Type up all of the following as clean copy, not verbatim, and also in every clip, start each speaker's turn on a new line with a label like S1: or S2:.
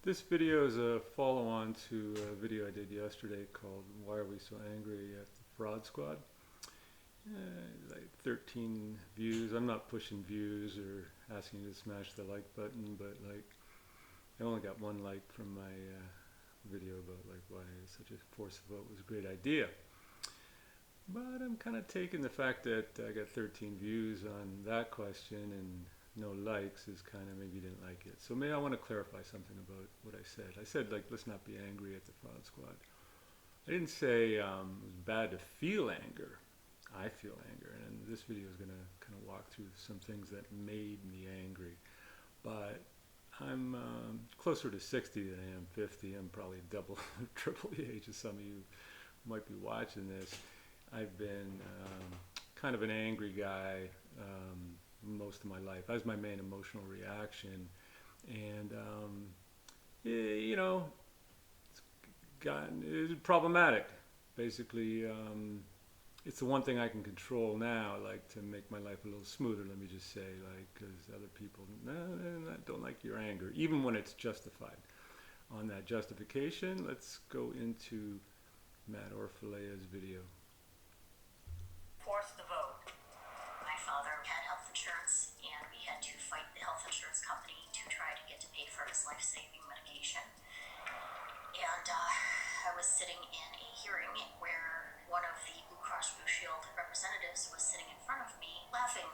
S1: This video is a follow-on to a video I did yesterday called "Why Are We So Angry at the Fraud Squad?" Like 13 views. I'm not pushing views or asking you to smash the like button, but like I only got one like from my video about like why such a forced vote was a great idea. But I'm kind of taking the fact that I got 13 views on that question and no likes is kind of maybe you didn't like it. So maybe I want to clarify something about what I said. I said like let's not be angry at the fraud squad. I didn't say it was bad to feel anger. I feel anger, and this video is going to kind of walk through some things that made me angry. But I'm closer to 60 than I am 50. I'm probably double, triple the age of some of you who might be watching this. I've been kind of an angry guy most of my life. That was my main emotional reaction, and you know, it's problematic. Basically, it's the one thing I can control now, like to make my life a little smoother. Let me just say, like, because other people don't like your anger, even when it's justified. On that justification, let's go into Matt Orfalea's video.
S2: Forced the vote. My father had health insurance, and we had to fight the health insurance company to try to get to pay for his life-saving medication. And I was sitting in a hearing where one of the Blue Cross Blue Shield representatives was sitting in front of me laughing.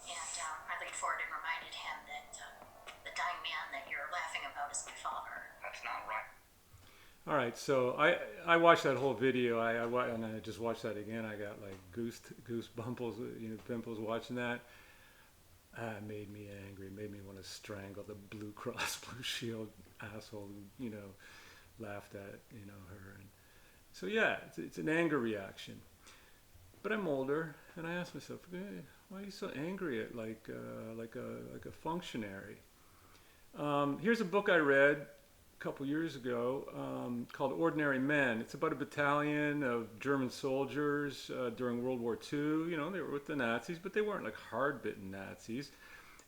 S2: And I leaned forward and reminded him that the dying man that you're laughing about is my father. That's not right.
S1: All right, so I watched that whole video. And I just watched that again. I got like goosebumples, pimples watching that. It made me angry. It made me want to strangle the Blue Cross Blue Shield asshole who, laughed at, her. And so yeah, it's an anger reaction. But I'm older, and I asked myself, why are you so angry at like a functionary? Here's a book I read a couple years ago called Ordinary Men. It's about a battalion of German soldiers during World War II. They were with the Nazis, but they weren't like hard-bitten Nazis.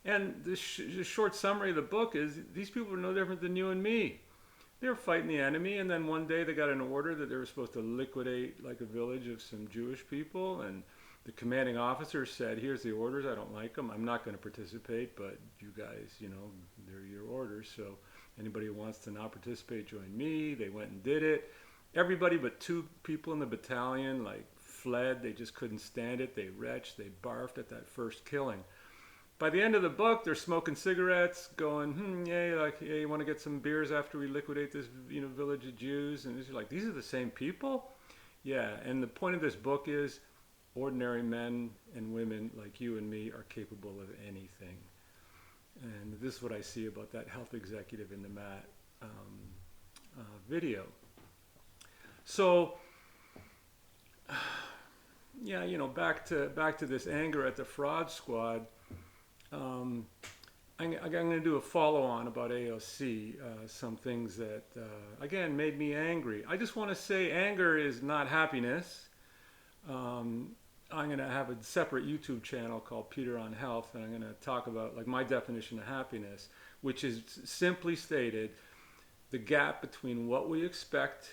S1: And the short summary of the book is these people are no different than you and me. They were fighting the enemy, and then one day they got an order that they were supposed to liquidate like a village of some Jewish people, and the commanding officer said, here's the orders, I don't like them, I'm not going to participate, but you guys, they're your orders, so anybody who wants to not participate, join me. They went and did it. Everybody but two people in the battalion like fled. They just couldn't stand it. They retched, they barfed at that first killing. By the end of the book, they're smoking cigarettes, going, yeah, you want to get some beers after we liquidate this, village of Jews? And these are the same people? Yeah, and the point of this book is ordinary men and women like you and me are capable of anything. And this is what I see about that health executive in the Matt video. So, yeah, back to this anger at the fraud squad. I'm going to do a follow-on about AOC, some things that, again, made me angry. I just want to say anger is not happiness. I'm going to have a separate YouTube channel called Peter on Health, and I'm going to talk about like my definition of happiness, which is simply stated the gap between what we expect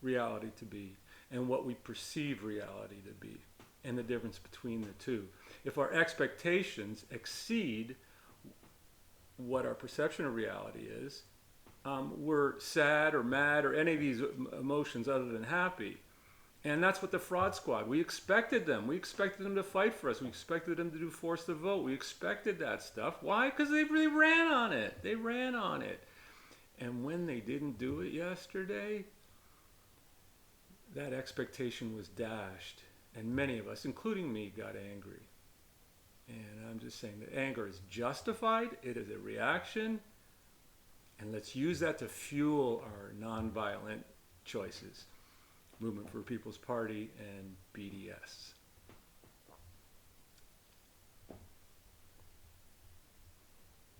S1: reality to be and what we perceive reality to be, and the difference between the two. If our expectations exceed what our perception of reality is, we're sad or mad or any of these emotions other than happy. And that's what the fraud squad, we expected them. We expected them to fight for us. We expected them to do force the vote. We expected that stuff. Why? Because they really ran on it. They ran on it. And when they didn't do it yesterday, that expectation was dashed. And many of us, including me, got angry. And I'm just saying that anger is justified. It is a reaction. And let's use that to fuel our nonviolent choices. Movement for People's Party and BDS.